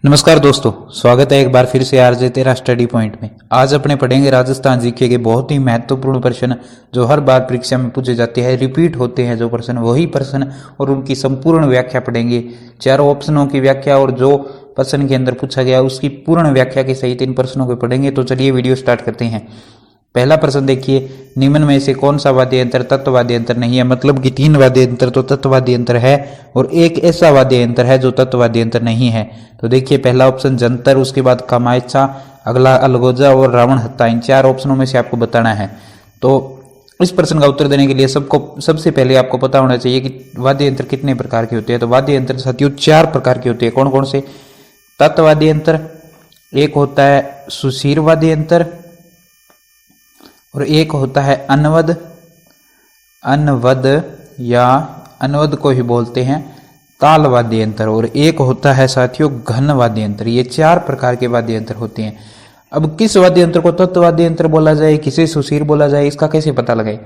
नमस्कार दोस्तों, स्वागत है एक बार फिर से आरजे तेरा स्टडी पॉइंट में। आज अपने पढ़ेंगे राजस्थान जीके के बहुत ही महत्वपूर्ण प्रश्न जो हर बार परीक्षा में पूछे जाते हैं, रिपीट होते हैं जो प्रश्न, वही प्रश्न और उनकी संपूर्ण व्याख्या पढ़ेंगे। चारों ऑप्शनों की व्याख्या और जो प्रश्न के अंदर पूछा गया उसकी पूर्ण व्याख्या के सहित इन प्रश्नों को पढ़ेंगे। तो चलिए वीडियो स्टार्ट करते हैं। पहला प्रश्न देखिए, निम्न में से कौन सा वाद्य यंत्र तत्ववाद्य यंत्र नहीं है? मतलब कि 3 वाद्य यंत्र तो तत्ववाद्य यंत्र है और एक ऐसा वाद्य यंत्र है जो तत्ववाद्य यंत्र नहीं है। तो देखिए, पहला ऑप्शन जंतर, उसके बाद कामायचा, अगला अलगोजा और रावण हत्ता। इन 4 ऑप्शनों में से आपको बताना है। तो इस प्रश्न का उत्तर देने के लिए सबसे पहले आपको पता होना चाहिए कि वाद्य यंत्र कितने प्रकार के होते हैं। तो वाद्य यंत्र साथियों 4 प्रकार के होते हैं। कौन कौन से? तत्ववाद्य यंत्र, एक होता है सुशीर वाद्य यंत्र और एक होता है अनवद या अनवद को ही बोलते हैं ताल वाद्य यंत्र, और एक होता है साथियों घन वाद्य यंत्र। ये 4 प्रकार के वाद्य यंत्र होते हैं। अब किस वाद्य यंत्र को तत्ववाद्य यंत्र बोला जाए, किसे सुशीर बोला जाए, इसका कैसे पता लगाए?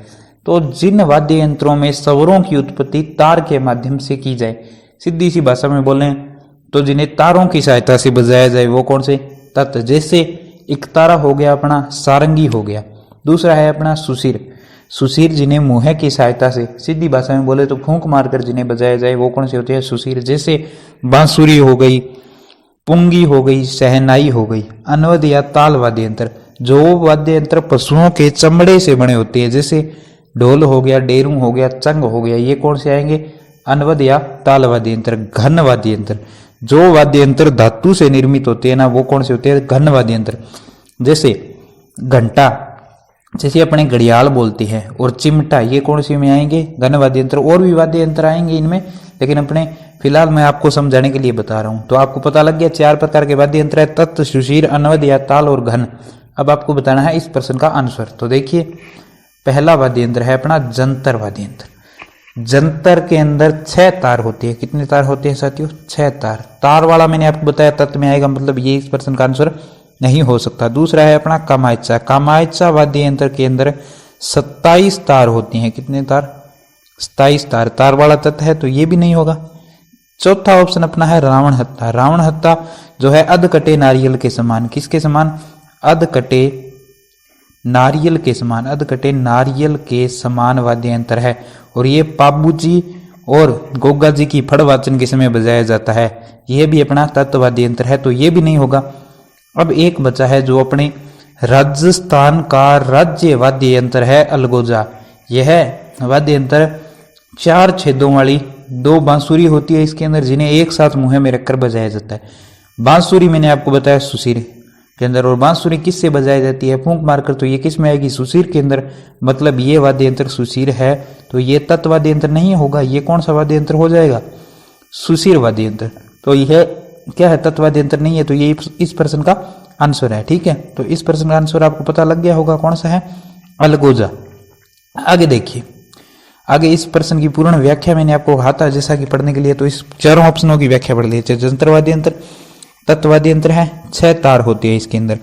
तो जिन वाद्य यंत्रों में स्वरों की उत्पत्ति तार के माध्यम से की जाए, सीधी सी भाषा में बोलें तो जिन्हें तारों की सहायता से बजाया जाए वो कौन से? तत्व। जैसे एक तारा हो गया अपना, सारंगी हो गया। दूसरा है अपना सुशीर जिन्हें मुंह की सहायता से, सीधी भाषा में बोले तो फूंक मारकर जिन्हें बजाया जाए वो कौन से होते हैं? सुशीर। जैसे बांसुरी हो गई, पुंगी हो गई, शहनाई हो गई। अनवद या ताल वाद्य यंत्र, जो वाद्य यंत्र पशुओं के चमड़े से बने होते हैं, जैसे ढोल हो गया, डेरूं हो गया, चंग हो गया, ये कौन से आएंगे? अनवद या ताल वाद्य यंत्र। घन वाद्य यंत्र, जो वाद्य यंत्र धातु से निर्मित होते हैं ना, वो कौन से होते हैं? घन वाद्य यंत्र। जैसे घंटा, जैसे अपने घड़ियाल बोलते हैं, और चिमटा, ये कौन सी में आएंगे? घन वाद्य यंत्र। और भी वाद्य यंत्र आएंगे इनमें, लेकिन अपने फिलहाल मैं आपको समझाने के लिए बता रहा हूं। तो आपको पता लग गया 4 प्रकार के वाद्य यंत्र है, तत्व, सुशीर, अनवद या ताल और घन। अब आपको बताना है इस प्रश्न का आंसर। तो देखिए, पहला वाद्य यंत्र है अपना जंतर वाद्य यंत्र। जंतर के अंदर 6 तार होते हैं। कितने तार होते हैं साथियों? 6 तार। तार वाला मैंने आपको बताया तत्व में आएगा, मतलब ये इस प्रश्न का आंसर नहीं हो सकता। दूसरा है अपना कामायचा वाद्य यंत्र के अंदर 27 तार होती हैं। कितने तार? 27 तार। तार वाला तत्व है तो ये भी नहीं होगा। चौथा ऑप्शन अपना है रावण हत्ता। रावण हत्ता जो है अधकटे नारियल के समान। किसके समान? अधकटे नारियल के समान। अधकटे नारियल के समान वाद्य यंत्र है, और ये पाबूजी और गोगा जी की फड़ वाचन के समय बजाया जाता है। यह भी अपना तत्व वाद्य यंत्र है, तो ये भी नहीं होगा। अब एक बचा है जो अपने राजस्थान का राज्य वाद्य यंत्र है अलगोजा। यह वाद्य यंत्र 4 छेदों वाली 2 बांसुरी होती है इसके अंदर, जिन्हें एक साथ मुंह में रखकर बजाया जाता है। बांसुरी मैंने आपको बताया सुशीर के अंदर, और बांसुरी किससे बजाई जाती है? फूंक मारकर। तो ये किस में आएगी? सुशीर के अंदर। मतलब ये वाद्य यंत्र सुशीर है, तो ये तत्व वाद्य यंत्र नहीं होगा। ये कौन सा वाद्य यंत्र हो जाएगा? सुशीर वाद्य यंत्र। तो यह क्या है? तत्ववाद्य यंत्र नहीं है। तो ये इस प्रश्न का आंसर है। ठीक है, तो इस प्रश्न का आंसर आपको पता लग गया होगा कौन सा है? अलगोजा। आगे देखिए, आगे इस प्रश्न की पूर्ण व्याख्या मैंने आपको कहा था जैसा कि पढ़ने के लिए, तो इस चारों ऑप्शनों की व्याख्या पढ़ लीजिए। जंत्रवाद्य यंत्र तत्ववाद्य यंत्र है, 6 तार होती है इसके अंदर।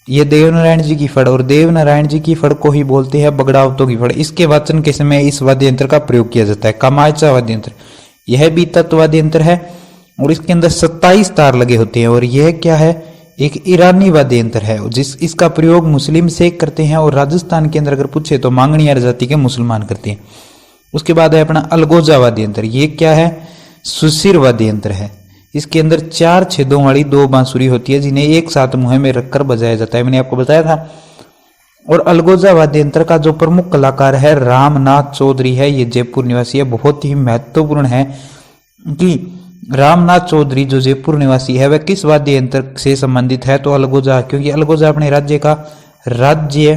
ये देवनारायण जी की फड़, और देवनारायण जी की फड़ को ही बोलते हैं बगड़ावतों की फड़। इसके वाचन के समय इस वाद्य यंत्र का प्रयोग किया जाता है। कामायचा वाद्य यंत्र, यह भी तत्ववाद्य यंत्र है, और इसके अंदर 27 तार लगे होते हैं। और यह क्या है? एक ईरानी वाद्य यंत्र है, इसका प्रयोग मुस्लिम शेख करते हैं, और राजस्थान के अंदर अगर पूछे तो मांगणियार जाति के मुसलमान करते हैं। उसके बाद है अपना अलगोजा वाद्य यंत्र। ये क्या है? सुशीर वाद्य यंत्र है। इसके अंदर 4 छेदों वाली 2 बांसुरी होती है, जिन्हें एक साथ मुंह में रखकर बजाया जाता है। मैंने आपको बताया था। और अलगोजा वाद्य यंत्र का जो प्रमुख कलाकार है रामनाथ चौधरी है। ये जयपुर निवासी है। बहुत ही महत्वपूर्ण है कि रामनाथ चौधरी जो जयपुर निवासी है वह किस वाद्य यंत्र से संबंधित है? तो अलगोजा, क्योंकि अलगोजा अपने राज्य का राज्य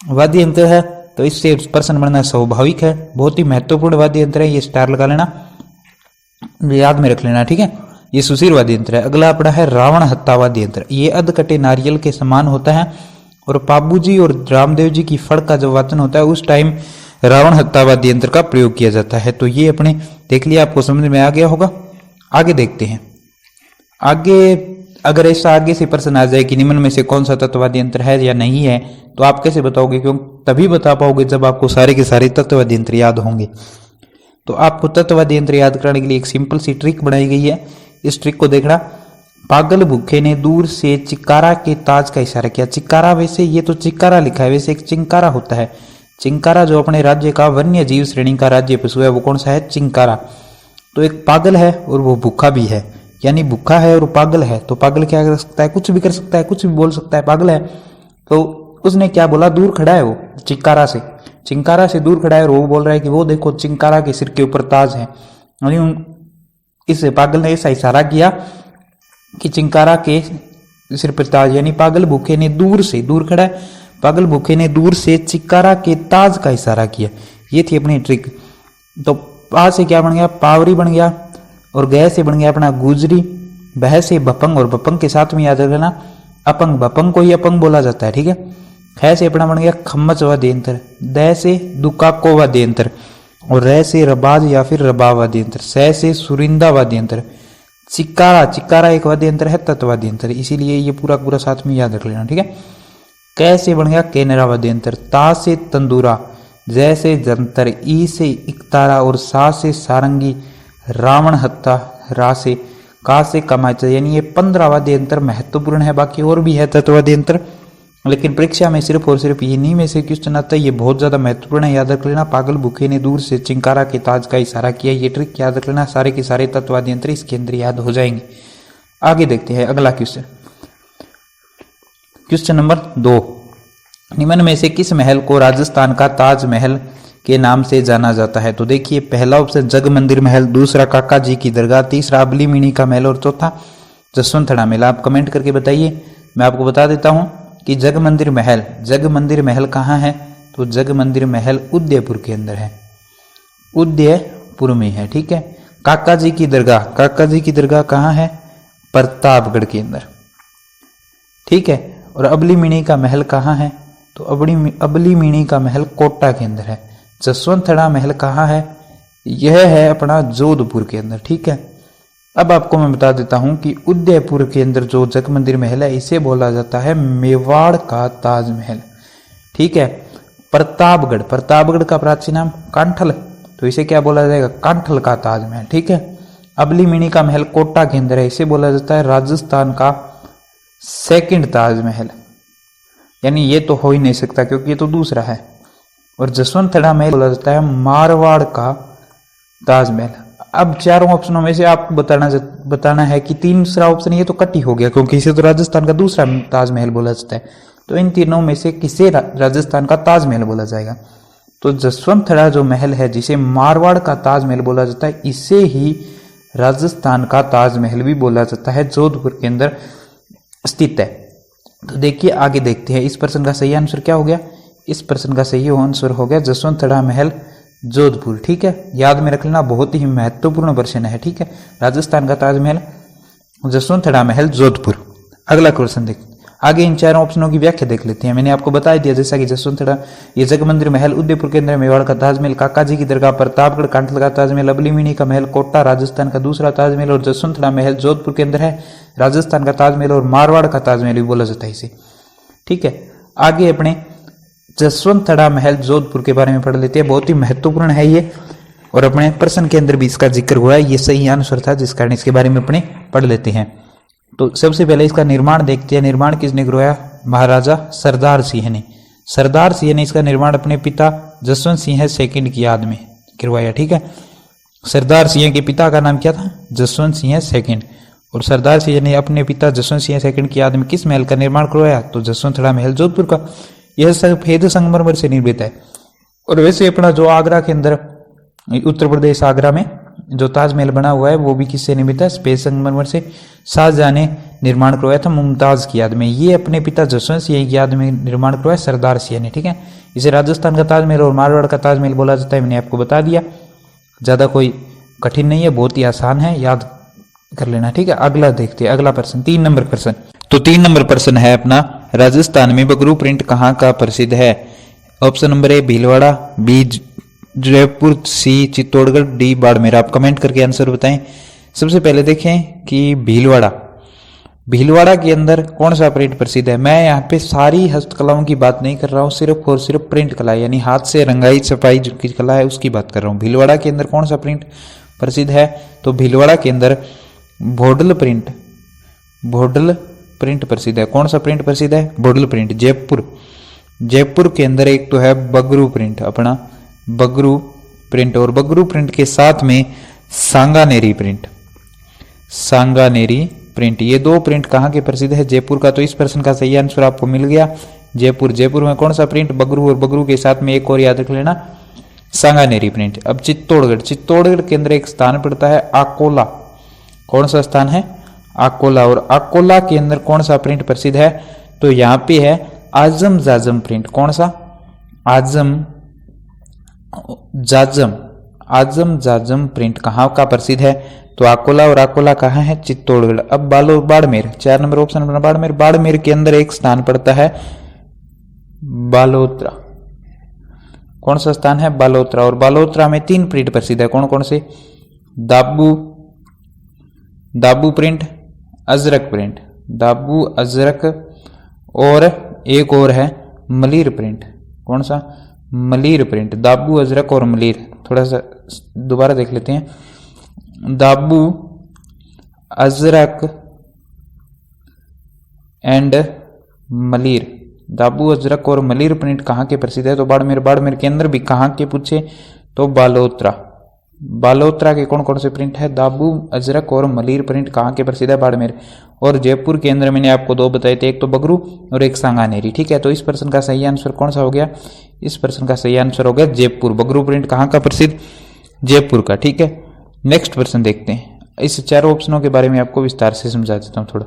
वाद्य यंत्र है, तो इससे प्रश्न बनना स्वाभाविक है। बहुत ही महत्वपूर्ण वाद्य यंत्र है, ये स्टार लगा लेना, याद में रख लेना। ठीक है, ये सुशीर वाद्य यंत्र है। अगला अपना है रावण हत्ता वाद्य यंत्र। ये अधकटे नारियल के समान होता है, और पाबूजी और रामदेव जी की फड़ का जो वाचन होता है उस टाइम रावण हत्ता वाद्य यंत्र का प्रयोग किया जाता है। तो ये अपने देख लिया, आपको समझ में आ गया होगा। आगे देखते हैं। आगे अगर ऐसा आगे से प्रश्न आ जाए कि निम्न में से कौन सा तत्ववाद्य यंत्र है या नहीं है, तो आप कैसे बताओगे? क्यों? तभी बता पाओगे जब आपको सारे के सारे तत्ववाद्य यंत्र याद होंगे। तो आपको तत्ववाद्य यंत्र याद कराने के लिए एक सिंपल सी ट्रिक बनाई गई है। इस ट्रिक को देखना। पागल भूखे ने दूर से चिकारा के ताज का इशारा किया। चिकारा, वैसे ये तो चिकारा लिखा है, वैसे एक चिंकारा होता है। चिंकारा जो अपने राज्य का वन्य जीव श्रेणी का राज्य पशु है वो कौन सा है? चिंकारा। तो एक पागल है और वो भूखा भी है, यानी भूखा है और पागल है। तो पागल क्या कर सकता है? कुछ भी कर सकता है, कुछ भी बोल सकता है। पागल है तो उसने क्या बोला? दूर खड़ा है वो चिंकारा से, चिंकारा से दूर खड़ा है और वो बोल रहा है कि वो देखो चिंकारा के सिर के ऊपर ताज है। इस पागल ने ऐसा इशारा किया कि चिंकारा के सिर पर ताज, यानी पागल भूखे ने दूर से, दूर खड़ा है, पागल भूखे ने दूर से चिंकारा के ताज का इशारा किया। ये थी अपनी ट्रिक। तो पा से क्या बन गया? पावरी बन गया, और गह से बन गया अपना गुजरी, बह से बपंग, और बपंग के साथ में याद रखना अपंग, बपंग को ही अपंग बोला जाता है, ठीक है। ख से अपना बन गया खम्मच वाद्यंत्र, द से दुकाको वाद्यंत्र, और र से रबाज या फिर रबा वाद्यंत्र, स से सुरिंदा वाद्यंत्र। चिकारा, चिकारा एक वाद्यंत्र है, तत्वाद्यंत्र, इसीलिए ये पूरा पूरा साथ में याद रख लेना, ठीक है। क से बन गया केनरा वाद्यंत्र, ता से तंदूरा, जय से जंतर, ई से इकतारा, और सा से सारंगी, रावण हत्ता, रा से का से कमाचा। यानी ये 15 वाद्यंत्र महत्वपूर्ण है, बाकी और भी है तत्वाद्यंत्र, लेकिन परीक्षा में सिर्फ और सिर्फ इन्हीं में से क्वेश्चन आता है। ये बहुत ज्यादा महत्वपूर्ण है, याद रख लेना। पागल भूखे ने दूर से चिंकारा के ताज का इशारा किया, ये ट्रिक याद रख लेना। सारे के सारे तत्वाद्यंत्र इसके अंदर याद हो जाएंगे। आगे देखते हैं अगला क्वेश्चन। क्वेश्चन नंबर 2, निम्न में से किस महल को राजस्थान का ताजमहल के नाम से जाना जाता है? तो देखिए, पहला ऑप्शन जग मंदिर महल, दूसरा काका जी की दरगाह, तीसरा अबली मीणी का महल, और चौथा जसवंतड़ा महल। आप कमेंट करके बताइए। मैं आपको बता देता हूं कि जग मंदिर महल, जग मंदिर महल कहाँ है? तो जग मंदिर महल उदयपुर के अंदर है, उदयपुर में है, ठीक है। काका जी की दरगाह, काका जी की दरगाह कहाँ है? प्रतापगढ़ के अंदर, ठीक है। और अबली मीणी का महल कहाँ है? तो अबली मीणी का महल कोटा के अंदर है। जसवंतड़ा महल कहाँ है? यह है अपना जोधपुर के अंदर, ठीक है। अब आपको मैं बता देता हूं कि उदयपुर के अंदर जो जग मंदिर महल है इसे बोला जाता है मेवाड़ का ताजमहल, ठीक है। प्रतापगढ़, प्रतापगढ़ का प्राचीन नाम कांठल, तो इसे क्या बोला जाएगा? कांठल का ताजमहल, ठीक है। अबली मीणी का महल कोटा के अंदर है, इसे बोला जाता है राजस्थान का सेकंड ताजमहल, यानी ये तो हो ही नहीं सकता क्योंकि ये तो दूसरा है। और जसवंतड़ा महल बोला जाता है मारवाड़ का ताजमहल। अब चारों ऑप्शनों में से आपको बताना है कि तीसरा ऑप्शन ये तो कट ही हो गया, क्योंकि इसे तो राजस्थान का दूसरा ताजमहल बोला जाता है। तो इन तीनों में से किसे राजस्थान का ताजमहल बोला जाएगा? तो जसवंतड़ा जो महल है जिसे मारवाड़ का ताजमहल बोला जाता है, इसे ही राजस्थान का ताजमहल भी बोला जाता है, जोधपुर के अंदर स्थित है। तो देखिए आगे देखते हैं, इस प्रश्न का सही आंसर क्या हो गया? इस प्रश्न का सही आंसर हो गया जसवंतड़ा महल जोधपुर, ठीक है। याद में रख लेना, बहुत ही महत्वपूर्ण प्रश्न है, ठीक है। राजस्थान का ताजमहल जसवंतड़ा महल जोधपुर। अगला क्वेश्चन देख, आगे इन चारों ऑप्शनों की व्याख्या देख लेते हैं। मैंने आपको बता दिया जैसा कि जसवंतड़ा ये जग मंदिर महल उदयपुर के अंदर, मेवाड़ का ताजमहल, काका जी की दरगाह, प्रतापगढ़ कांठल का ताजमहल, अबली मीणी का महल कोटा राजस्थान का दूसरा ताजमहल, और जसवंतड़ा महल जोधपुर के अंदर है राजस्थान का ताजमहल, और मारवाड़ का ताजमहल भी बोला जाता है इसे, ठीक है। आगे अपने जसवंतड़ा महल जोधपुर के बारे में पढ़ लेते हैं, बहुत ही महत्वपूर्ण है ये, और अपने प्रश्न के अंदर भी इसका जिक्र हुआ है, ये सही आंसर था, जिस कारण इसके बारे में अपने पढ़ लेते हैं। तो सबसे पहले इसका निर्माण देखते हैं। निर्माण किसने करवाया? महाराजा सरदार सिंह ने। सरदार सिंह ने इसका निर्माण अपने पिता जसवंत सिंह सेकंड की याद में करवाया, ठीक है। सरदार सिंह के पिता का नाम क्या था? जसवंत सिंह सेकंड। और सरदार सिंह ने अपने पिता जसवंत सिंह सेकंड की याद में किस महल का निर्माण करवाया? तो जसवंतड़ा महल जोधपुर का। यह सफेद संगमरमर से निर्मित है। और वैसे अपना जो आगरा के अंदर, उत्तर प्रदेश आगरा में जो ताजमहल बना हुआ है वो भी किससे निर्मित है? सफेद संगमरमर से। शाहजहां ने निर्माण करवाया था मुमताज की याद में। ये अपने पिता जसवंत सिंह की याद में निर्माण करवाया सरदार सिंह ने, ठीक है। इसे राजस्थान का ताजमहल और मारवाड़ का ताजमहल बोला जाता है, मैंने आपको बता दिया। ज्यादा कोई कठिन नहीं है, बहुत ही आसान है, याद कर लेना, ठीक है। अगला देखते हैं, अगला प्रश्न 3 नंबर प्रश्न। तो 3 नंबर प्रश्न है अपना, राजस्थान में बगरू प्रिंट कहाँ का प्रसिद्ध है? Option number A Bhilwara, B Jaipur, C Chittorgarh, D Barmer. आप कमेंट करके आंसर बताएं। सबसे पहले देखें कि भीलवाड़ा, भीलवाड़ा के अंदर कौन सा प्रिंट प्रसिद्ध है? मैं यहाँ पे सारी हस्तकलाओं की बात नहीं कर रहा हूँ, सिर्फ और सिर्फ प्रिंट कला यानी हाथ से रंगाई छपाई की कला है उसकी बात कर रहा हूँ। भीलवाड़ा के अंदर कौन सा प्रिंट प्रसिद्ध है? तो भीलवाड़ा के अंदर भोडल प्रिंट, भोडल प्रिंट प्रसिद्ध है। कौन सा प्रिंट प्रसिद्ध है? भोडल प्रिंट। जयपुर के अंदर एक तो है बगरू प्रिंट, अपना बगरू प्रिंट, और बगरू प्रिंट के साथ में सांगानेरी प्रिंट। ये दो प्रिंट कहाँ के प्रसिद्ध है? जयपुर का। तो इस प्रश्न का सही आंसर आपको मिल गया जयपुर में कौन सा प्रिंट? बगरू, और बगरू के साथ में एक और याद रख लेना, सांगानेरी प्रिंट। अब चित्तौड़गढ़ के अंदर एक स्थान पड़ता है आकोला। कौन सा स्थान है? आकोला। और आकोला के अंदर कौन सा प्रिंट प्रसिद्ध है? तो यहाँ पे है आजम जाजम प्रिंट। कौन सा? आजम जाजम प्रिंट कहाँ का प्रसिद्ध है? तो आकोला, और आकोला कहाँ है? चित्तौड़गढ़। अब बाड़मेर, 4 नंबर ऑप्शन बाड़मेर। बाड़मेर के अंदर एक स्थान पड़ता है बालोतरा। कौन सा स्थान है? बालोतरा। और बालोतरा में 3 प्रिंट प्रसिद्ध है। कौन कौन से? दाबू प्रिंट, अजरक प्रिंट, दाबू अजरक, और एक और है मलीर प्रिंट। कौन सा? मलीर प्रिंट। दाबू, अजरक और मलीर। थोड़ा सा दोबारा देख लेते हैं। दाबू, अजरक एंड मलीर। दाबू, अजरक और मलीर प्रिंट कहाँ के प्रसिद्ध है? तो बाड़मेर के अंदर भी कहाँ के पूछे? तो बालोतरा के कौन कौन से प्रिंट है? दाबू, अजरक और मलीर प्रिंट कहाँ के प्रसिद्ध है? बाड़मेर। और जयपुर के अंदर मैंने आपको 2 बताए थे, एक तो बगरू और एक सांगानेरी। ठीक है, तो इस प्रश्न का सही आंसर कौन सा हो गया? इस प्रश्न का सही आंसर हो गया जयपुर। बगरू प्रिंट कहाँ का प्रसिद्ध? जयपुर का। ठीक है, नेक्स्ट प्रश्न देखते हैं। इस 4 ऑप्शनों के बारे में आपको विस्तार से समझा देता हूँ थोड़ा।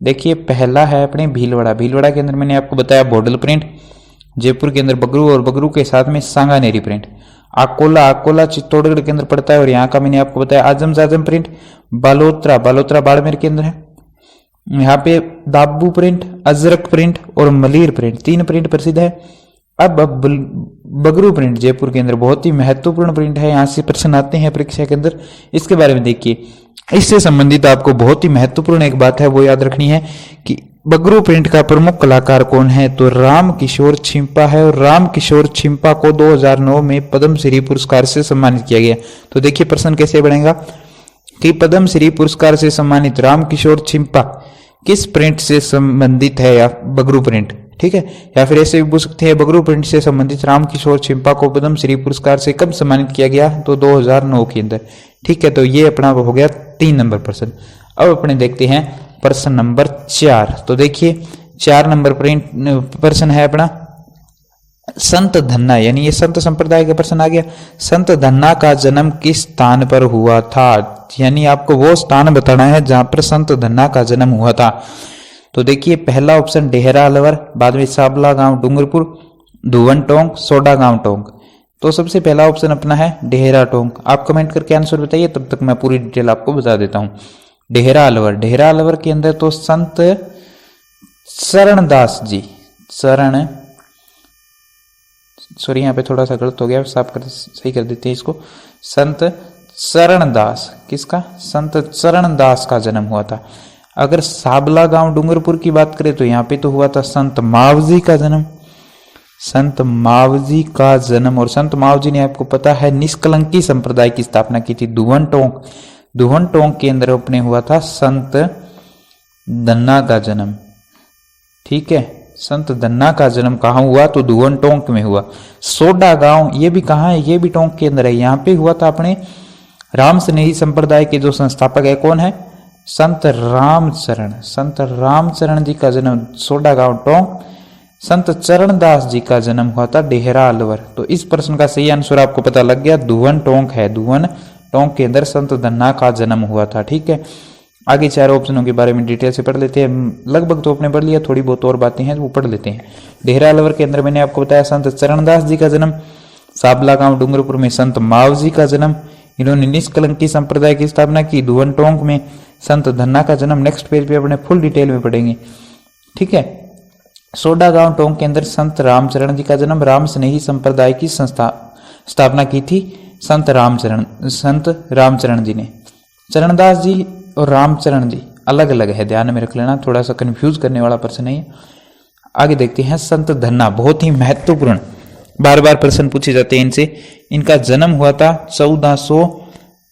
देखिए, पहला है अपने भीलवाड़ा के अंदर मैंने आपको बताया भोडल प्रिंट। जयपुर के अंदर बगरू, और बगरू के साथ में सांगानेरी प्रिंट। आकोला चित्तौड़गढ़ के अंदर पड़ता है, और यहाँ का मैंने आपको बताया आजम जाजम प्रिंट। बालोतरा बाड़मेर के अंदर है। यहाँ पे दाबू प्रिंट, अजरक प्रिंट और मलीर प्रिंट, 3 प्रिंट प्रसिद्ध है। अब बगरू प्रिंट जयपुर के अंदर बहुत ही महत्वपूर्ण प्रिंट है। यहाँ से प्रश्न आते हैं परीक्षा के अंदर, इसके बारे में देखिए। इससे संबंधित आपको बहुत ही महत्वपूर्ण एक बात है, वो याद रखनी है कि बगरू प्रिंट का प्रमुख कलाकार कौन है? तो राम किशोर छिंपा है। और राम किशोर छिंपा को 2009 में पद्मश्री पुरस्कार से सम्मानित किया गया। तो देखिए प्रश्न कैसे बनेगा कि पद्मश्री पुरस्कार से सम्मानित राम किशोर छिंपा किस प्रिंट से संबंधित है? या बगरू प्रिंट। ठीक है, या फिर ऐसे भी पूछ सकते हैं बगरू प्रिंट से संबंधित राम किशोर छिंपा को पद्मश्री पुरस्कार से कब सम्मानित किया गया? तो 2009 के अंदर। ठीक है, तो ये अपना हो गया 3 नंबर प्रश्न। अब अपने देखते हैं प्रश्न नंबर 4। तो देखिए 4 नंबर प्रश्न है अपना संत धन्ना, यानी ये संत संप्रदाय का प्रश्न आ गया। संत धन्ना का जन्म किस स्थान पर हुआ था? यानी आपको वो स्थान बताना है जहां पर संत धन्ना का जन्म हुआ था। तो देखिए पहला ऑप्शन डेहरा अलवर, बाद में साबला गांव डूंगरपुर, धुवन टोंक, सोडा गांव टोंक। तो सबसे पहला ऑप्शन अपना है डेहरा टोंक। आप कमेंट करके आंसर बताइए, तब तक मैं पूरी डिटेल आपको बता देता हूं। डेहरा अलवर के अंदर तो संत चरणदास जी, सॉरी यहाँ पे थोड़ा सा गलत हो गया, सही कर देते हैं इसको। संत चरणदास, किसका? संत चरणदास का जन्म हुआ था। अगर साबला गांव डूंगरपुर की बात करें तो यहाँ पे तो हुआ था संत मावजी का जन्म, और संत मावजी ने आपको पता है निष्कलंकी संप्रदाय की स्थापना की थी। धुवन टोंक के अंदर अपने हुआ था संत धन्ना का जन्म। ठीक है, संत धन्ना का जन्म कहाँ हुआ? तो धुवन टोंक में हुआ। सोडा गांव ये भी कहाँ है? ये भी टोंक के अंदर है। यहाँ पे हुआ था अपने राम स्नेही संप्रदाय के जो संस्थापक है, कौन है? संत रामचरण जी का जन्म सोडा गांव टोंक। संत चरणदास जी का जन्म हुआ था डेहरा अलवर। तो इस प्रश्न का सही आंसर आपको पता लग गया, धुवन टोंक है। धुवन टोंक के अंदर संत धन्ना का जन्म हुआ था। ठीक है, आगे 4 ऑप्शनों के बारे में डिटेल से पढ़ लेते हैं। लगभग तो आपने पढ़ लिया, थोड़ी बहुत और बातें हैं वो पढ़ लेते हैं। डेहरा अलवर के अंदर मैंने आपको बताया संत चरणदास जी का जन्म। साबला गांव डूंगरपुर में संत मावजी का जन्म, इन्होंने निष्कलंकी संप्रदाय की स्थापना की। धुवन टोंक में संत धन्ना का जन्म। नेक्स्ट पेज पे अपने फुल डिटेल में पढ़ेंगे। ठीक है, सोडा गांव टोंक के अंदर संत रामचरण जी का जन्म। राम स्नेही संप्रदाय की स्थापना की थी संत रामचरण जी ने। चरणदास जी और रामचरण जी अलग अलग है, ध्यान में रख लेना, थोड़ा सा कंफ्यूज करने वाला प्रश्न है। आगे देखते हैं संत धन्ना, बहुत ही महत्वपूर्ण, बार बार प्रश्न पूछे जाते हैं इनसे। इनका जन्म हुआ था 1400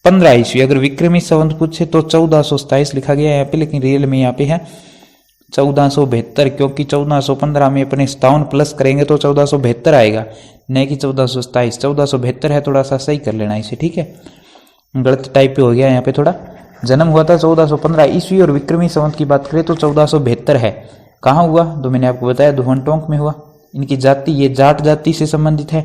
ईस्वी। अगर विक्रमी संवत पूछे तो 1427 लिखा गया है यहाँ पे, लेकिन रियल में यहाँ पे है 1472, क्योंकि 1415 में अपने 57 प्लस करेंगे तो 1472 आएगा, नहीं कि 1427। 1472 है, थोड़ा सा सही कर लेना इसे, ठीक है, गलत टाइप पे हो गया यहाँ पे थोड़ा। जन्म हुआ था 1415 ईस्वी और विक्रमी संवत की बात करें तो 1472 है। कहाँ हुआ? तो मैंने आपको बताया धुवन-टोंक में हुआ। इनकी जाति, ये जाट जाति से संबंधित है।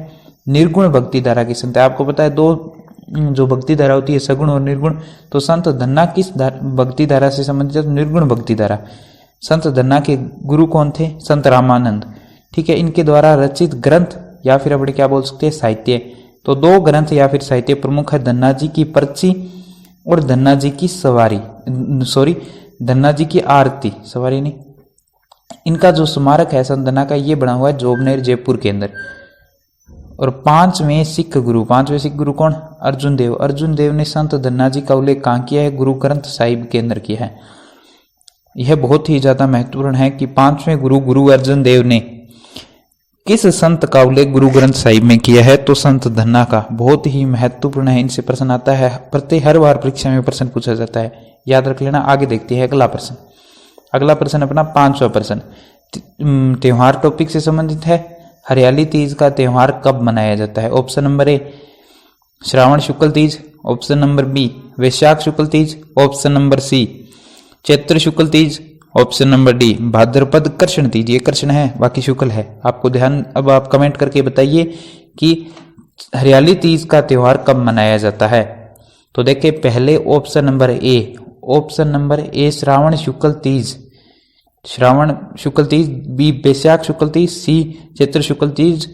निर्गुण भक्ति धारा की संत है। आपको पता है दो जो भक्ति धारा होती है, सगुण और निर्गुण। तो संत धन्ना किस भक्ति धारा से संबंधित है? निर्गुण भक्ति धारा। संत धन्ना के गुरु कौन थे? संत रामानंद, ठीक है। इनके द्वारा रचित ग्रंथ या फिर अपने क्या बोल सकते हैं, साहित्य। तो दो ग्रंथ या फिर साहित्य प्रमुख है, धन्ना जी की पर्ची और धन्ना जी की सवारी, धन्ना जी की आरती, सवारी नहीं। इनका जो स्मारक है संत धन्ना का, ये बना हुआ है जोबनेर जयपुर के अंदर। और पांचवें सिख गुरु कौन? अर्जुन देव। अर्जुन देव ने संत धन्ना जी का उल्लेख कहाँ किया है? गुरु ग्रंथ साहिब के अंदर किया है। यह बहुत ही ज्यादा महत्वपूर्ण है कि पांचवें गुरु अर्जुन देव ने किस संत का उल्लेख गुरु ग्रंथ साहिब में किया है? तो संत धन्ना का। बहुत ही महत्वपूर्ण है, इनसे प्रश्न आता है, हर बार परीक्षा में प्रश्न पूछा जाता है, याद रख लेना। आगे देखते हैं अगला प्रश्न। अगला प्रश्न अपना 5वां प्रश्न त्योहार टॉपिक से संबंधित है। हरियाली तीज का त्योहार कब मनाया जाता है? Option number A Shravan Shukla Teej, option number B Vaishakh Shukla Teej, option number C Chaitra Shukla Teej, option number D Bhadrapad Krishna Teej. ये कृष्ण है, बाकी शुक्ल है। आपको ध्यान, अब आप कमेंट करके बताइए कि हरियाली तीज का त्योहार कब मनाया जाता है। तो देखिए पहले option number A Shravan Shukla Teej, B Vaishakh Shukla Teej, C Chaitra Shukla Teej,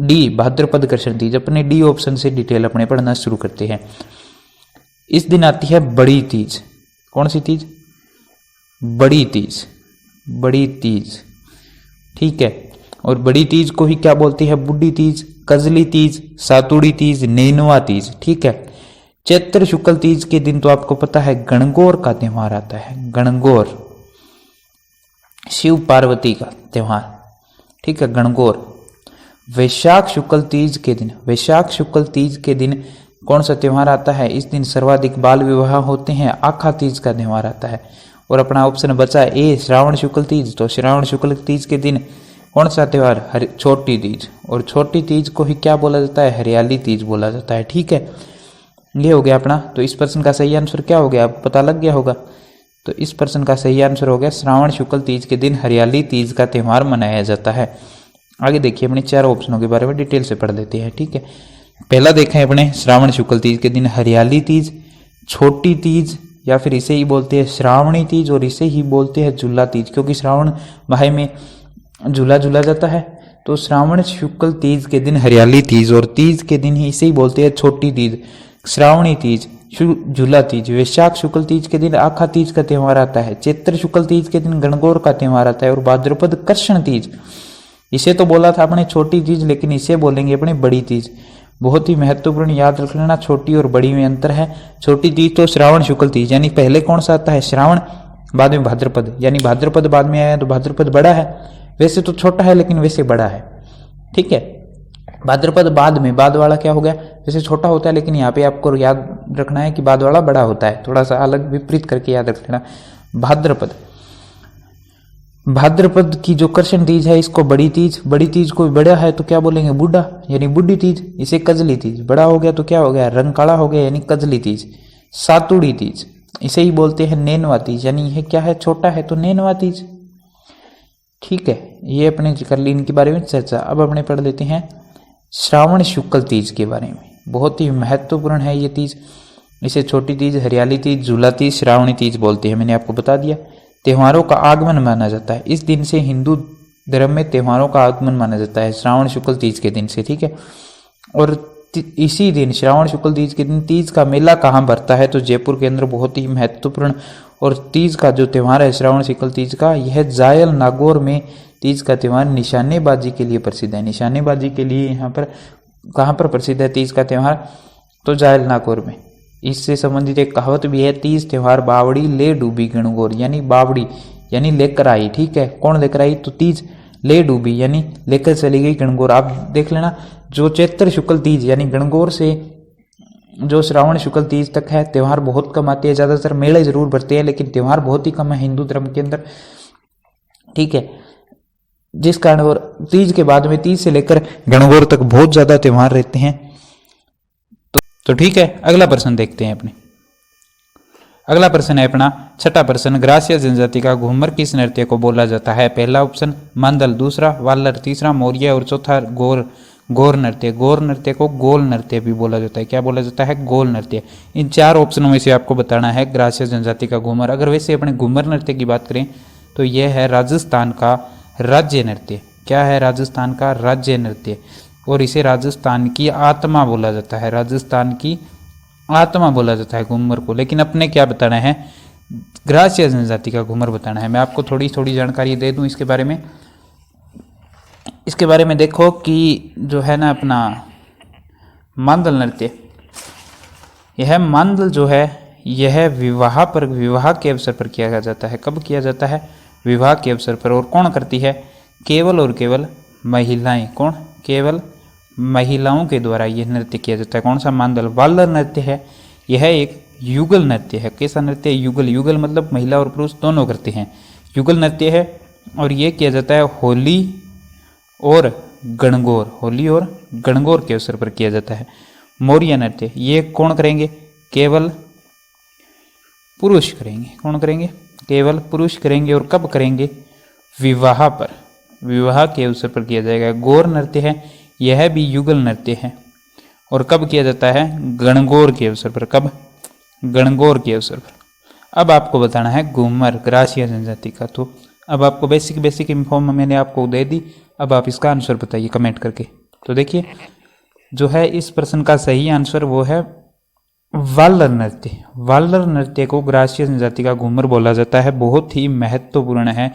D Bhadrapad Krishna Teej. अपने डी ऑप्शन से डिटेल अपने पढ़ना शुरू करते हैं। इस दिन आती है बड़ी तीज। कौन सी तीज? बड़ी तीज, ठीक है। और बड़ी तीज को ही क्या बोलती है? बुड्ढी तीज, कजली तीज, सातुड़ी तीज, नेनुआ तीज, ठीक है। चैत्र शुक्ल तीज के दिन तो आपको पता है गणगौर का त्योहार आता है। गणगौर शिव पार्वती का त्योहार, ठीक है, गणगौर। वैशाख शुक्ल तीज के दिन कौन सा त्योहार आता है? इस दिन सर्वाधिक बाल विवाह होते हैं, आखा तीज का त्योहार आता है। और अपना ऑप्शन बचा ए श्रावण शुक्ल तीज। तो श्रावण शुक्ल तीज के दिन कौन सा त्योहार? छोटी तीज। और छोटी तीज को ही क्या बोला जाता है? हरियाली तीज बोला जाता है, ठीक है। ये हो गया अपना। तो इस प्रश्न का सही आंसर क्या हो गया? आपको पता लग गया होगा। तो इस प्रश्न का सही आंसर हो गया श्रावण शुक्ल तीज के दिन हरियाली तीज का त्योहार मनाया जाता है। आगे देखिए अपने 4 ऑप्शनों के बारे में डिटेल से पढ़ लेते हैं, ठीक है। पहला देखें अपने श्रावण शुक्ल तीज के दिन हरियाली तीज, छोटी तीज या फिर इसे ही बोलते हैं श्रावणी तीज, और इसे ही बोलते हैं झूला तीज, क्योंकि श्रावण माह में झूला जाता है। तो श्रावण शुक्ल तीज के दिन हरियाली तीज, और तीज के दिन ही इसे ही बोलते हैं छोटी तीज, श्रावणी तीज, झूला तीज। वैशाख शुक्ल तीज के दिन आखा तीज का त्योहार आता है। चैत्र शुक्ल तीज के दिन गणगौर का त्योहार आता है। और भाद्रपद कृष्ण तीज, इसे तो बोला था अपने छोटी तीज, लेकिन इसे बोलेंगे अपने बड़ी तीज। बहुत ही महत्वपूर्ण, याद रख लेना, छोटी और बड़ी में अंतर है। छोटी तीज तो श्रावण शुक्ल तीज, यानी पहले कौन सा आता है? श्रावण, बाद में भाद्रपद, यानी भाद्रपद बाद में आया तो भाद्रपद बड़ा है। वैसे तो छोटा है लेकिन वैसे बड़ा है, ठीक है। भाद्रपद बाद में, बाद वाला क्या हो गया? वैसे छोटा होता है लेकिन यहाँ पे आपको याद रखना है कि बाद वाला बड़ा होता है। थोड़ा सा अलग विपरीत करके याद रख लेना। भाद्रपद की जो कृष्ण तीज है इसको बड़ी तीज को बड़ा है तो क्या बोलेंगे? बूढ़ा, यानी बुढ़ी तीज। इसे कजली तीज, बड़ा हो गया तो क्या हो गया? रंग काला हो गया, यानी कजली तीज। सातुड़ी तीज, इसे ही बोलते हैं नेनुआ तीज, यानी यह क्या है? छोटा है तो नेनुआ तीज, ठीक है। ये अपने कर ली इनके बारे में चर्चा। अब अपने पढ़ लेते हैं श्रावण शुक्ल तीज के बारे में। बहुत ही महत्वपूर्ण है ये तीज। इसे छोटी तीज, हरियाली तीज, झूला तीज, श्रावणी तीज बोलते हैं, मैंने आपको बता दिया। त्योहारों का आगमन माना जाता है। इस दिन से हिंदू धर्म में त्योहारों का आगमन माना जाता है, श्रावण शुक्ल तीज के दिन से, ठीक है। और इसी दिन श्रावण शुक्ल तीज के दिन तीज का मेला कहाँ भरता है? तो जयपुर के अंदर। बहुत ही महत्वपूर्ण। और तीज का जो त्योहार है श्रावण शुक्ल तीज का, यह जायल नागौर में तीज का त्योहार निशानेबाजी के लिए प्रसिद्ध है। निशानेबाजी के लिए यहाँ पर कहाँ पर प्रसिद्ध है तीज का त्योहार? तो जायल नागौर में। इससे संबंधित एक कहावत भी है, तीज त्योहार बावड़ी ले डूबी गणगौर, यानी बावड़ी यानी लेकर आई, ठीक है। कौन लेकर आई? तो तीज ले डूबी यानी लेकर चली गई गणगौर। आप देख लेना, जो चैत्र शुक्ल तीज यानी गणगौर से जो श्रावण शुक्ल तीज तक है। त्यौहार बहुत कम आते हैं, ज़्यादातर मेले जरूर भरते हैं लेकिन त्यौहार बहुत ही कम है हिंदू धर्म के अंदर, ठीक है। जिस कारण और तीज के बाद में, तीज से लेकर गणगौर तक बहुत ज्यादा त्यौहार रहते हैं। तो ठीक है, अगला प्रश्न देखते हैं अपने। अगला प्रश्न है अपना छठा प्रश्न, ग्रासिया जनजाति का घूमर किस नृत्य को बोला जाता है? पहला ऑप्शन मांदल, दूसरा वालर, तीसरा मौर्य और चौथा गौर नृत्य। गौर नृत्य को गोल नृत्य भी बोला जाता है। क्या बोला जाता है? गोल नृत्य। इन चार ऑप्शनों में से आपको बताना है ग्रासिया जनजाति का घूमर। अगर वैसे अपने घूमर नृत्य की बात करें तो यह है राजस्थान का राज्य नृत्य। क्या है? राजस्थान का राज्य नृत्य, और इसे राजस्थान की आत्मा बोला जाता है। राजस्थान की आत्मा बोला जाता है घूमर को। लेकिन अपने क्या बताना है? ग्रासिया जनजाति का घूमर बताना है। मैं आपको थोड़ी थोड़ी जानकारी दे दूं इसके बारे में। इसके बारे में देखो कि जो है ना अपना मांदल नृत्य, यह मांदल जो है यह विवाह के अवसर पर किया जाता है। कब किया जाता है? विवाह के अवसर पर। और कौन करती है? केवल और केवल महिलाएं। कौन? केवल महिलाओं के द्वारा यह नृत्य किया जाता है। कौन सा? मांदल। वालर नृत्य है, यह एक युगल नृत्य है। कैसा नृत्य? युगल। युगल मतलब महिला और पुरुष दोनों करते हैं। युगल नृत्य है और यह किया जाता है होली और गणगौर, होली और गणगौर के अवसर पर किया जाता है। मौर्य नृत्य, ये कौन करेंगे? केवल पुरुष करेंगे। कौन करेंगे? केवल पुरुष करेंगे। और कब करेंगे? विवाह पर, विवाह के अवसर पर किया जाएगा। गौर नृत्य है, यह भी युगल नृत्य है और कब किया जाता है? गणगौर के अवसर पर। कब? गणगौर के अवसर पर। अब आपको बताना है घूमर ग्रासिया जनजाति का। तो अब आपको बेसिक इन्फॉर्म मैंने आपको दे दी। अब आप इसका आंसर बताइए कमेंट करके। तो देखिए जो है इस प्रश्न का सही आंसर वो है वालर नृत्य। वालर नृत्य को ग्रासिया जनजाति का घूमर बोला जाता है। बहुत ही महत्वपूर्ण है,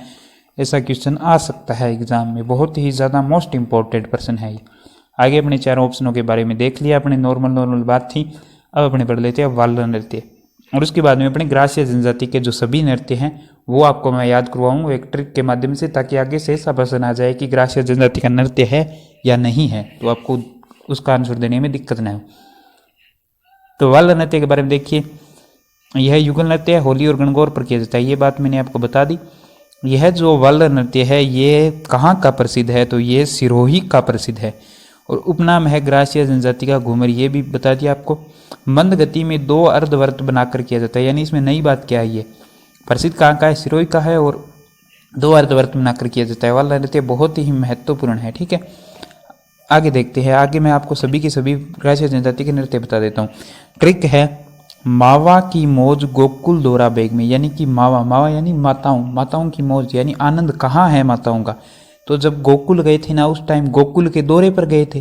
ऐसा क्वेश्चन आ सकता है एग्जाम में। बहुत ही ज़्यादा मोस्ट इंपॉर्टेंट प्रश्न है ये। आगे अपने चारों ऑप्शनों के बारे में देख लिया अपने, नॉर्मल बात थी। अब अपने पढ़ लेते हैं वालर नृत्य, और उसके बाद में अपने ग्रासिया जनजाति के जो सभी नृत्य हैं वो आपको मैं याद करवाऊँ एक ट्रिक के माध्यम से, ताकि आगे से ऐसा प्रश्न आ जाए कि ग्रासिया जनजाति का नृत्य है या नहीं है, तो आपको उसका आंसर देने में दिक्कत न हो। तो वालर नृत्य के बारे में देखिए, यह युगल नृत्य है, होली और गणगौर पर किया जाता है। ये बात मैंने आपको बता दी। यह जो वालर नृत्य है ये कहाँ का प्रसिद्ध है? तो ये सिरोही का प्रसिद्ध है, और उपनाम है ग्रासिया जनजाति का घूमर। ये भी बता दिया आपको। मंद गति में 2 अर्धवृत्त बनाकर किया जाता है, यानी इसमें नई बात क्या है? ये प्रसिद्ध कहाँ का है? सिरोही का है, और 2 अर्धवृत्त बनाकर किया जाता है। वालर नृत्य बहुत ही महत्वपूर्ण है, ठीक है। आगे देखते हैं। आगे मैं आपको सभी के सभी ग्रासिया जनजाति के नृत्य बता देता हूँ। ट्रिक है मावा की मौज गोकुल दोरा बेग में, यानी कि मावा यानी माताओं, माताओं की मौज यानी आनंद कहाँ है माताओं का? तो जब गोकुल गए थे ना, उस टाइम गोकुल के दौरे पर गए थे,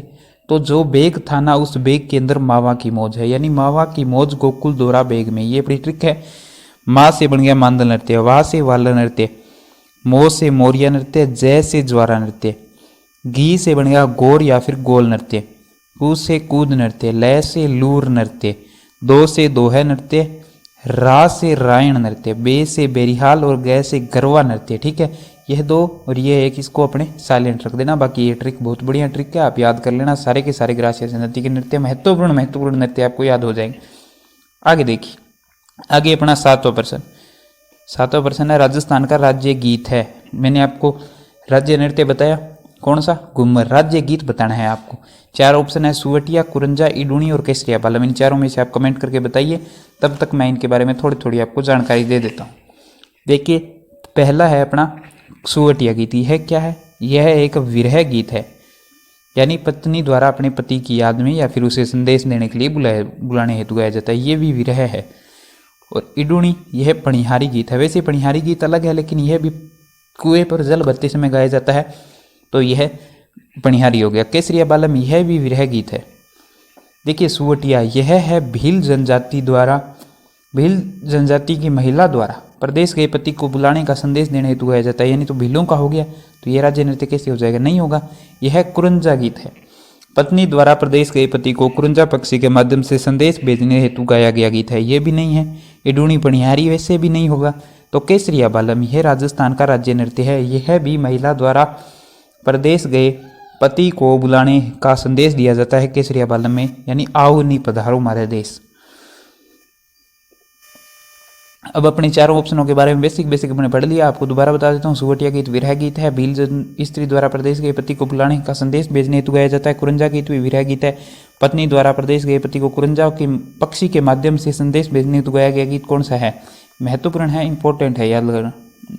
तो जो बेग था ना उस बेग के अंदर मावा की मौज है, यानी मावा की मौज गोकुल दोरा बेग में। ये बड़ी ट्रिक है। माँ से बन गया मांदल नृत्य, वाह से वालर नृत्य, मो से मौर्य नृत्य, जय से ज्वारा नृत्य, घी से बन गया गौर या फिर गोल नृत्य, कू से कूद नृत्य, लय से लूर नृत्य, दो से दोहे नृत्य, रा से रायण नृत्य, बे से बेरिहाल और गै से गरवा नृत्य। ठीक है, यह 2 और ये एक, इसको अपने साइलेंट रख देना। बाकी ये ट्रिक बहुत बढ़िया ट्रिक है, आप याद कर लेना। सारे के सारे ग्रासिया जनजाति के नृत्य महत्वपूर्ण नृत्य आपको याद हो जाएंगे। आगे देखिए, आगे अपना 7वां प्रश्न है राजस्थान का राज्य गीत है। मैंने आपको राज्य नृत्य बताया, कौन सा? घूमर। राज्य गीत बताना है आपको। 4 ऑप्शन है, सुवटिया, कुरंजा, इडूणी और केसरिया बालम। इन चारों में से आप कमेंट करके बताइए, तब तक मैं इनके बारे में थोड़ी थोड़ी आपको जानकारी दे देता हूँ। देखिए, पहला है अपना सुवटिया गीत। यह क्या है? यह एक विरह गीत है, यानी पत्नी द्वारा अपने पति की याद में या फिर उसे संदेश देने के लिए बुलाने हेतु गाया जाता है। ये भी विरह है। और इडूणी, यह पणिहारी गीत है। वैसे पणिहारी गीत अलग है, लेकिन यह भी कुएं पर जल भरते समय गाया जाता है, तो यह पणिहारी हो गया। केसरिया बालम, यह भी विरह गीत है। देखिए, सुवटिया यह है भील जनजाति की महिला द्वारा प्रदेश गए पति को बुलाने का संदेश देने हेतु गाया जाता है, यानी तो भीलों का हो गया, तो यह राज्य नृत्य कैसे हो जाएगा? नहीं होगा। यह कुरंजा गीत है। पत्नी द्वारा प्रदेश गए पति को कुरंजा पक्षी के माध्यम से संदेश भेजने हेतु गाया गया गीत है। यह भी नहीं है। इडूणी पणिहारी वैसे भी नहीं होगा। तो केसरिया बालम, यह राजस्थान का राज्य नृत्य है। यह भी महिला द्वारा प्रदेश गए पति को बुलाने का संदेश दिया जाता है केसरिया बालम में, यानी आओ नी पधारो हमारे देश। अब अपने चारों ऑप्शनों के बारे में बेसिक अपने पढ़ लिया, आपको दोबारा बता देता हूँ। सुवटिया गीत विरह गीत है। भील स्त्री द्वारा प्रदेश गए पति को बुलाने का संदेश भेजने हेतु गाया जाता है। कुरंजा गीत भी विरह गीत है। पत्नी द्वारा प्रदेश गए पति को कुरंजा के पक्षी के माध्यम से संदेश भेजने हेतु गाया गया गीत कौन सा है? महत्वपूर्ण है, इंपॉर्टेंट है,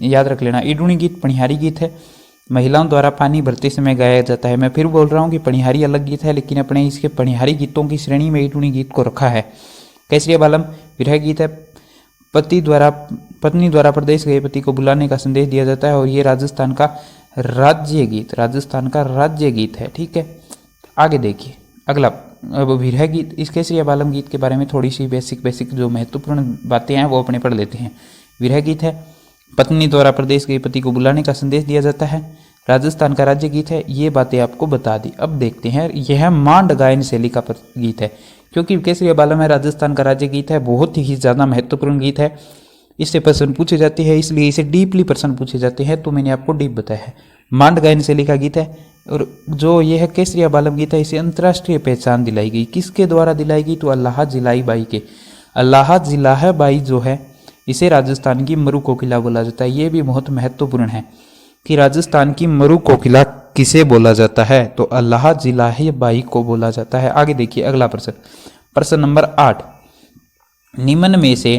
याद रख लेना। इडुणी गीत पनिहारी गीत है। महिलाओं द्वारा पानी भरते समय गाया जाता है। मैं फिर बोल रहा हूँ कि पनिहारी अलग गीत है, लेकिन अपने इसके पनिहारी गीतों की श्रेणी में इडुणी गीत को रखा है। केसरिया बालम विरह गीत है। पत्नी द्वारा प्रदेश गए पति को बुलाने का संदेश दिया जाता है, और ये राजस्थान का राज्य गीत है। ठीक है, आगे देखिए अगला। अब विरह गीत, इस केसरिया बालम गीत के बारे में थोड़ी सी बेसिक जो महत्वपूर्ण बातें हैं वो अपने पढ़ लेते हैं। विरह गीत है। पत्नी द्वारा प्रदेश गए पति को बुलाने का संदेश दिया जाता है। राजस्थान का राज्य गीत है। ये बातें आपको बता दी। अब देखते हैं, यह मांड गायन शैली का गीत है, क्योंकि केसरिया बालम है राजस्थान का राज्य गीत है, बहुत ही ज़्यादा महत्वपूर्ण गीत है। इससे प्रश्न पूछे जाते हैं, इसलिए इसे डीपली प्रश्न पूछे जाते हैं, तो मैंने आपको डीप बताया है। मांड गायन शैली का गीत है, और जो यह केसरिया बालम गीत है इसे अंतर्राष्ट्रीय पहचान दिलाई गई। किसके द्वारा दिलाई गई? तो अल्लाह जिलाई बाई के। अल्लाह जिलाह बाई जो है, इसे राजस्थान की मरु कोकिला बोला जाता है। ये भी बहुत महत्वपूर्ण है कि राजस्थान की मरु कोकिला किसे बोला जाता है? तो अल्लाह जिलाह बाई को बोला जाता है। आगे देखिए अगला प्रश्न नंबर 8। निम्न में से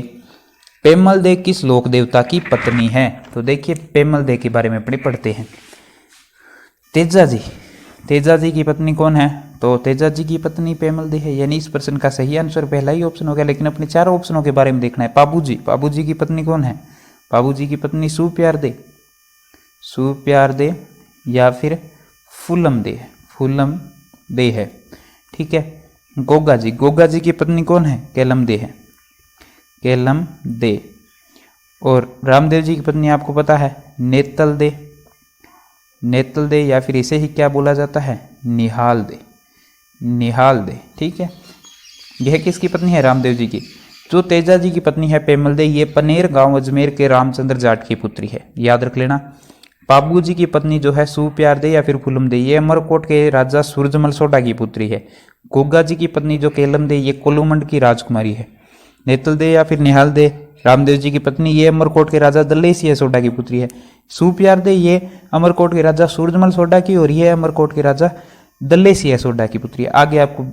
पेमल दे किस लोक देवता की पत्नी है? तो देखिए पेमल दे के बारे में अपने पढ़ते हैं। तेजा जी की पत्नी कौन है? तो तेजा जी की पत्नी पेमल दे है, यानी इस प्रश्न का सही आंसर पहला ही ऑप्शन हो गया। लेकिन अपने चारों ऑप्शनों के बारे में देखना है। पाबू जी की पत्नी कौन है? पाबू जी की पत्नी सुप्यार दे या फिर फूलम दे है। ठीक है। गोगा जी की पत्नी कौन है? केलम दे। और रामदेव जी की पत्नी आपको पता है नेतल दे या फिर इसे ही क्या बोला जाता है? निहाल दे। ठीक है, यह किसकी पत्नी है? रामदेव जी की। जो तेजा जी की पत्नी है पेमल दे, ये पनेर गांव अजमेर के रामचंद्र जाट की पुत्री है, याद रख लेना। पाबू जी की पत्नी जो है सुप्यार दे या फिर फुलम दे, ये अमरकोट के राजा सूरजमल सोडा की पुत्री है। गोगा जी की पत्नी जो केलम दे, ये कोलुमंड की राजकुमारी है। नेतल दे या फिर निहाल दे, रामदेव जी की पत्नी, ये अमरकोट के राजा दल्लेसिया सोडा की पुत्री है। सुप्यार दे ये अमरकोट के राजा सूरजमल सोडा की, और ये अमरकोट के राजा दल्लेसिया सोडा की पुत्री है। आगे आपको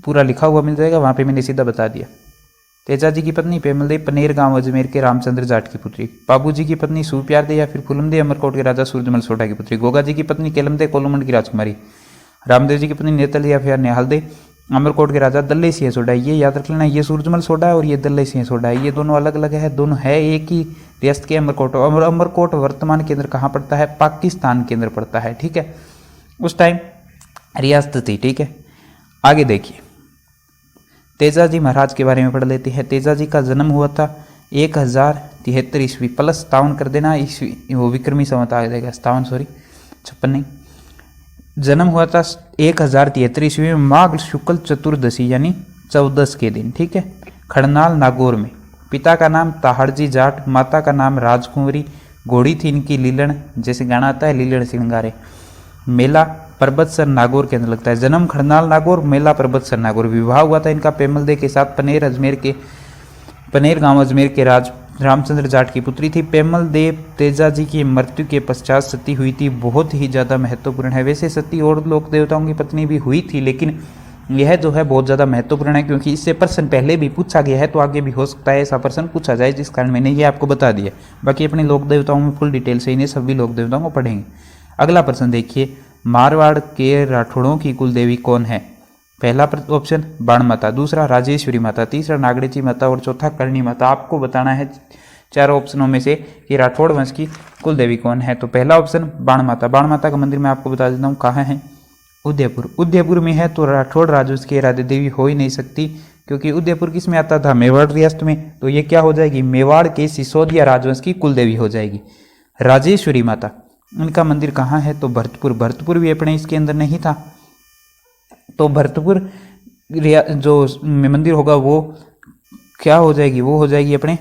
पूरा लिखा हुआ मिल जाएगा, वहां पे मैंने सीधा बता दिया। तेजा जी की पत्नी पेमल दे, पनेर गांव अजमेर के रामचंद्र जाट की पुत्री। बाबू जी की पत्नी सुप्यार दे या फिर फुलम दे, अमरकोट के राजा सूरजमल सोडा की पुत्री। गोगा जी की पत्नी केलम दे, कोलुमंड की राजकुमारी। रामदेव जी की पत्नी नेतल या फिर निहाल दे, अमरकोट के राजा दल्लेसिया सोडा। ये याद रख लेना, ये सूरजमल सोडा है और ये दल्लेसिया सोडा है, ये दोनों अलग अलग है, दोनों है एक ही रियासत के अमरकोट। और अमरकोट वर्तमान केंद्र कहाँ पड़ता है? पाकिस्तान केंद्र पड़ता है। ठीक है, उस टाइम रियासत थी। ठीक है, आगे देखिए तेजाजी महाराज के बारे में पढ़ लेते हैं। तेजाजी का जन्म हुआ था 1073 ईस्वी, प्लस 57 कर देना, ईस्वी वो विक्रमी संवत आ जाएगा, 56 नहीं। जन्म हुआ था 1073 ईस्वी में माघ शुक्ल चतुर्दशी यानी 14 के दिन। ठीक है, खड़नाल नागौर में। पिता का नाम ताहड़जी जाट, माता का नाम राजकुंवरी। घोड़ी थी इनकी लीलण, जैसे गाना आता है लीलण सिंगारे। मेला परबतसर नागौर के अंदर लगता है। जन्म खड़नाल नागौर, मेला परबतसर नागौर। विवाह हुआ था इनका पेमल दे के साथ, पनेर गांव अजमेर के राज रामचंद्र जाट की पुत्री थी। पेमल देव तेजा जी की मृत्यु के पश्चात सती हुई थी, बहुत ही ज़्यादा महत्वपूर्ण है। वैसे सती और लोक देवताओं की पत्नी भी हुई थी, लेकिन यह जो है बहुत ज़्यादा महत्वपूर्ण है, क्योंकि इससे प्रश्न पहले भी पूछा गया है, तो आगे भी हो सकता है ऐसा प्रश्न पूछा जाए, जिस कारण मैंने ये आपको बता दिया। बाकी अपने लोक देवताओं में फुल डिटेल से इन्हें सभी लोक देवताओं को पढ़ेंगे। अगला प्रश्न देखिए, मारवाड़ के राठौड़ों की कुल देवी कौन है? पहला ऑप्शन बाण माता, दूसरा राजेश्वरी माता, तीसरा नागड़ेची माता और चौथा करणी माता। आपको बताना है चारों ऑप्शनों में से कि राठौड़ वंश की कुल देवी कौन है। तो पहला ऑप्शन बाण माता। बाण माता का मंदिर मैं आपको बता देता हूँ कहाँ है, उदयपुर में है। तो राठौड़ राजवंश की आराध्य देवी हो ही नहीं सकती, क्योंकि उदयपुर किस में आता था? मेवाड़ रियासत में। तो ये क्या हो जाएगी? मेवाड़ के सिसोदिया राजवंश की कुल देवी हो जाएगी। राजेश्वरी माता, उनका मंदिर कहाँ है? तो भरतपुर भी अपने इसके अंदर नहीं था। तो भरतपुर जो मंदिर होगा वो क्या हो जाएगी? वो हो जाएगी अपने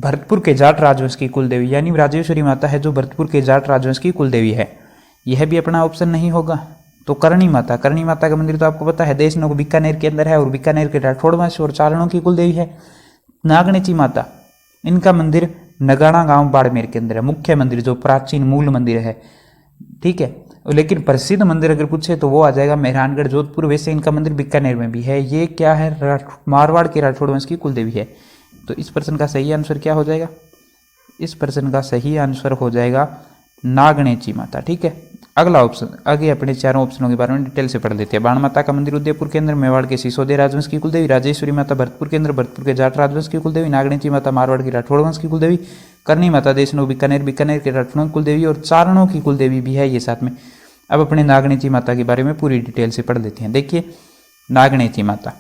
भरतपुर के जाट राजवंश की कुल देवी, यानी राजेश्वरी माता है जो भरतपुर के जाट राजवंश की कुल देवी है। यह भी अपना ऑप्शन नहीं होगा। तो करणी माता, करणी माता का मंदिर तो आपको पता है देशनोक बीकानेर के अंदर है और बीकानेर के राठौड़ वंश और चारणों की कुलदेवी है। नागणेची माता, इनका मंदिर नगाना गांव बाड़मेर के अंदर है, मुख्य मंदिर जो प्राचीन मूल मंदिर है, ठीक है। लेकिन प्रसिद्ध मंदिर अगर पूछे तो वो आ जाएगा मेहरानगढ़ जोधपुर। वैसे इनका मंदिर बीकानेर में भी है। ये क्या है, मारवाड़ के राठौड़ वंश की कुलदेवी है। तो इस प्रश्न का सही आंसर क्या हो जाएगा, इस प्रश्न का सही आंसर हो जाएगा नागणेची माता, ठीक है। अगला ऑप्शन, आगे अपने चारों ऑप्शनों के बारे में डिटेल से पढ़ लेते हैं। बाण माता का मंदिर उदयपुर के अंदर, मेवाड़ के सिसोदिया राजवंश की कुलदेवी। राजेश्वरी माता भरतपुर के अंदर, भरतपुर के जाट राजवंश की कुलदेवी। नागणेची माता मारवाड़ की राठौड़ वंश की कुलदेवी। करणी माता देशनोक बीकानेर, बीकानेर के राठौड़ कुलदेवी और चारणों की कुलदेवी भी है ये साथ में। अब अपने नागणेची माता के बारे में पूरी डिटेल से पढ़ लेते हैं। देखिए, नागणेची माता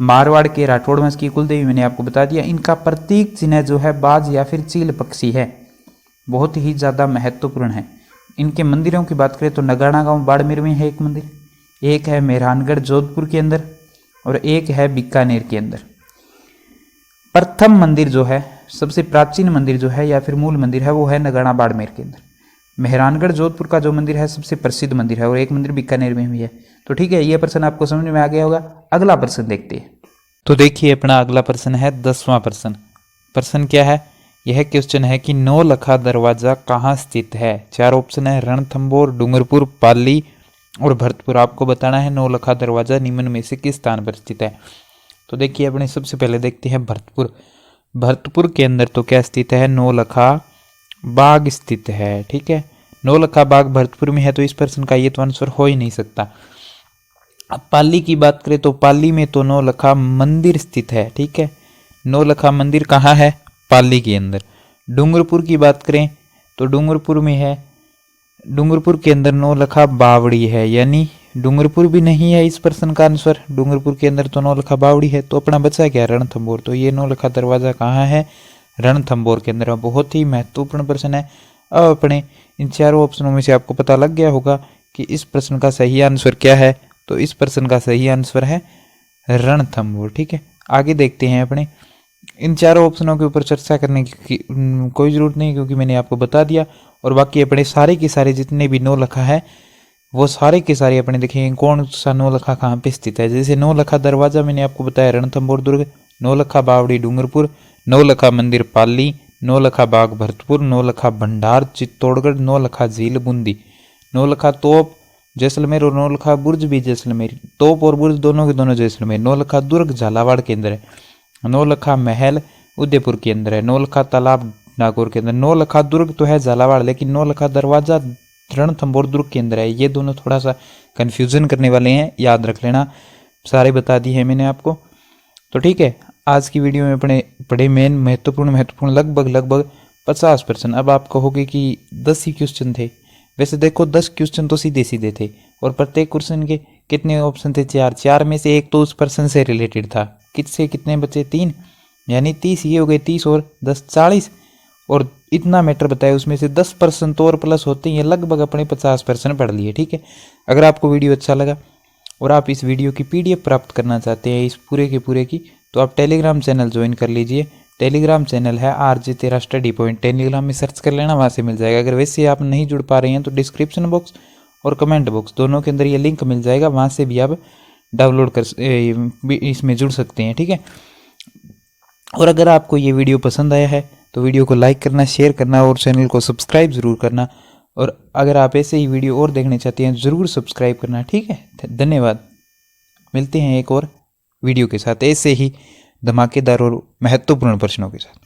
मारवाड़ के राठौड़ वंश की कुलदेवी, मैंने आपको बता दिया। इनका प्रतीक चिन्ह जो है बाज या फिर चील पक्षी है, बहुत ही ज़्यादा महत्वपूर्ण है। इनके मंदिरों की बात करें तो नगाना गांव बाड़मेर में है एक मंदिर, एक है मेहरानगढ़ जोधपुर के अंदर और एक है बीकानेर के अंदर। प्रथम मंदिर जो है, सबसे प्राचीन मंदिर जो है या फिर मूल मंदिर है, वो है नगाना बाड़मेर के अंदर। मेहरानगढ़ जोधपुर का जो मंदिर है सबसे प्रसिद्ध मंदिर है और एक मंदिर बीकानेर में भी है। तो ठीक है, ये प्रश्न आपको समझ में आ गया होगा। अगला प्रश्न देखते हैं। तो देखिए, अपना अगला प्रश्न है 10वां प्रश्न। प्रश्न क्या है, यह क्वेश्चन है कि नौलखा दरवाजा कहाँ स्थित है। चार ऑप्शन है, रणथंभौर, डूंगरपुर, पाली और भरतपुर। आपको बताना है नौलखा दरवाजा निम्न में से किस स्थान पर स्थित है। तो देखिए, अपने सबसे पहले देखते हैं भरतपुर। भरतपुर के अंदर तो क्या स्थित है, नौलखा बाग स्थित है, ठीक है। नौलखा बाग भरतपुर में है, तो इस प्रश्न का ये तो आंसर हो ही नहीं सकता। अब पाली की बात करें तो पाली में तो नौलखा मंदिर स्थित है, ठीक है। नौलखा मंदिर कहाँ है, पाली के अंदर। डूंगरपुर की बात करें तो डूंगरपुर में है, डूंगरपुर के अंदर नौलखा बावड़ी है, यानी डूंगरपुर भी नहीं है इस प्रश्न का आंसर। डूंगरपुर के अंदर तो नौलखा बावड़ी है। तो अपना बचा क्या, रणथंभौर। तो ये नौलखा दरवाजा कहाँ है, रणथंभौर के अंदर। बहुत ही महत्वपूर्ण प्रश्न है। अब अपने इन चारों ऑप्शनों में से आपको पता लग गया होगा कि इस प्रश्न का सही आंसर क्या है। तो इस प्रश्न का सही आंसर है रणथंभौर, ठीक है। आगे देखते हैं। अपने इन चारों ऑप्शनों के ऊपर चर्चा करने की कोई ज़रूरत नहीं, क्योंकि मैंने आपको बता दिया। और बाकी अपने सारे के सारे जितने भी नौलखा है वो सारे के सारे अपने देखेंगे कौन सा नौलखा कहाँ पे स्थित है। जैसे नौलखा दरवाजा मैंने आपको बताया रणथंभौर दुर्ग, नौलखा बावड़ी डूंगरपुर, नौलखा मंदिर पाली, नौलखा बाग भरतपुर, नौलखा भंडार चित्तौड़गढ़, नौलखा झील बूंदी, नौलखा तोप जैसलमेर और नौलखा बुर्ज भी जैसलमेर। तोप और बुर्ज दोनों के दोनों जैसलमेर। नौलखा दुर्ग झालावाड़ के अंदर है। नौलखा महल उदयपुर के अंदर है। नौलखा तालाब नागौर के अंदर। नौलखा दुर्ग तो है झालावाड़, लेकिन नौलखा दरवाजा रणथंभौर दुर्ग के अंदर है। ये दोनों थोड़ा सा कन्फ्यूजन करने वाले हैं, याद रख लेना। सारे बता दिए हैं मैंने आपको। तो ठीक है, आज की वीडियो में अपने बड़े मेन महत्वपूर्ण लगभग 50 प्रश्न। अब आप कहोगे कि 10 ही क्वेश्चन थे। वैसे देखो 10 क्वेश्चन तो सीधे सीधे थे और प्रत्येक क्वेश्चन के कितने ऑप्शन थे, 4। 4 में से एक तो उस प्रश्न से रिलेटेड था। किससे कितने बचे, 3, यानी 30 ये हो गए, 30 और 10 40। और इतना मैटर बताया, उसमें से 10% तो और प्लस होते हैं, लगभग अपने 50% पढ़ लिए, ठीक है। अगर आपको वीडियो अच्छा लगा और आप इस वीडियो की PDF प्राप्त करना चाहते हैं इस पूरे के पूरे की, तो आप टेलीग्राम चैनल ज्वाइन कर लीजिए। टेलीग्राम चैनल है RJ तेरा स्टडी पॉइंट। टेलीग्राम में सर्च कर लेना, वहाँ से मिल जाएगा। अगर वैसे आप नहीं जुड़ पा रहे हैं तो डिस्क्रिप्शन बॉक्स और कमेंट बॉक्स दोनों के अंदर ये लिंक मिल जाएगा, वहाँ से भी आप डाउनलोड कर इसमें जुड़ सकते हैं, ठीक है। और अगर आपको ये वीडियो पसंद आया है तो वीडियो को लाइक करना, शेयर करना और चैनल को सब्सक्राइब ज़रूर करना। और अगर आप ऐसे ही वीडियो और देखने चाहते हैं ज़रूर सब्सक्राइब करना, ठीक है। धन्यवाद। मिलते हैं एक और वीडियो के साथ ऐसे ही धमाकेदार और महत्वपूर्ण प्रश्नों के साथ।